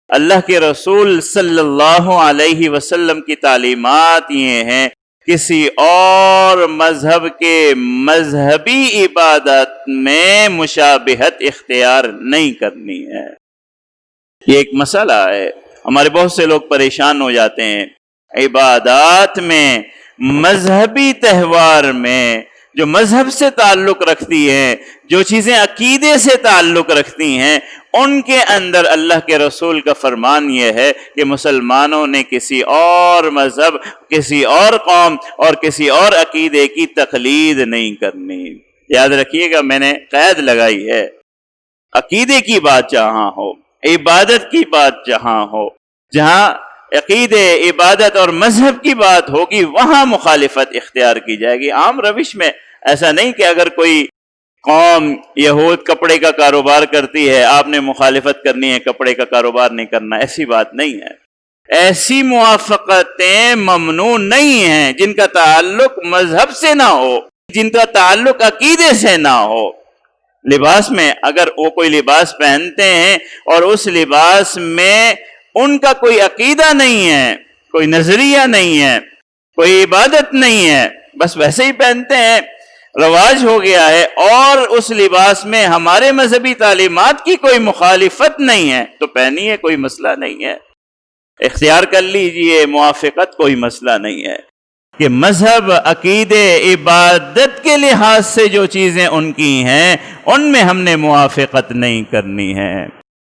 اللہ کے رسول صلی اللہ علیہ وسلم کی تعلیمات یہ ہیں کسی اور مذہب کے مذہبی عبادت میں مشابہت اختیار نہیں کرنی ہے۔ یہ ایک مسئلہ ہے، ہمارے بہت سے لوگ پریشان ہو جاتے ہیں عبادات میں، مذہبی تہوار میں، جو مذہب سے تعلق رکھتی ہیں، جو چیزیں عقیدے سے تعلق رکھتی ہیں، ان کے اندر اللہ کے رسول کا فرمان یہ ہے کہ مسلمانوں نے کسی اور مذہب، کسی اور قوم اور کسی اور عقیدے کی تقلید نہیں کرنی۔ یاد رکھیے گا، میں نے قید لگائی ہے، عقیدے کی بات جہاں ہو، عبادت کی بات جہاں ہو، جہاں عقیدے، عبادت اور مذہب کی بات ہوگی وہاں مخالفت اختیار کی جائے گی۔ عام روش میں ایسا نہیں کہ اگر کوئی قوم یہود کپڑے کا کاروبار کرتی ہے آپ نے مخالفت کرنی ہے، کپڑے کا کاروبار نہیں کرنا، ایسی بات نہیں ہے۔ ایسی موافقتیں ممنوع نہیں ہیں جن کا تعلق مذہب سے نہ ہو، جن کا تعلق عقیدے سے نہ ہو۔ لباس میں اگر وہ کوئی لباس پہنتے ہیں اور اس لباس میں ان کا کوئی عقیدہ نہیں ہے، کوئی نظریہ نہیں ہے، کوئی عبادت نہیں ہے، بس ویسے ہی پہنتے ہیں، رواج ہو گیا ہے، اور اس لباس میں ہمارے مذہبی تعلیمات کی کوئی مخالفت نہیں ہے تو پہنیے، کوئی مسئلہ نہیں ہے، اختیار کر لیجئے، موافقت کوئی مسئلہ نہیں ہے۔ کہ مذہب، عقیدے، عبادت کے لحاظ سے جو چیزیں ان کی ہیں ان میں ہم نے موافقت نہیں کرنی ہے۔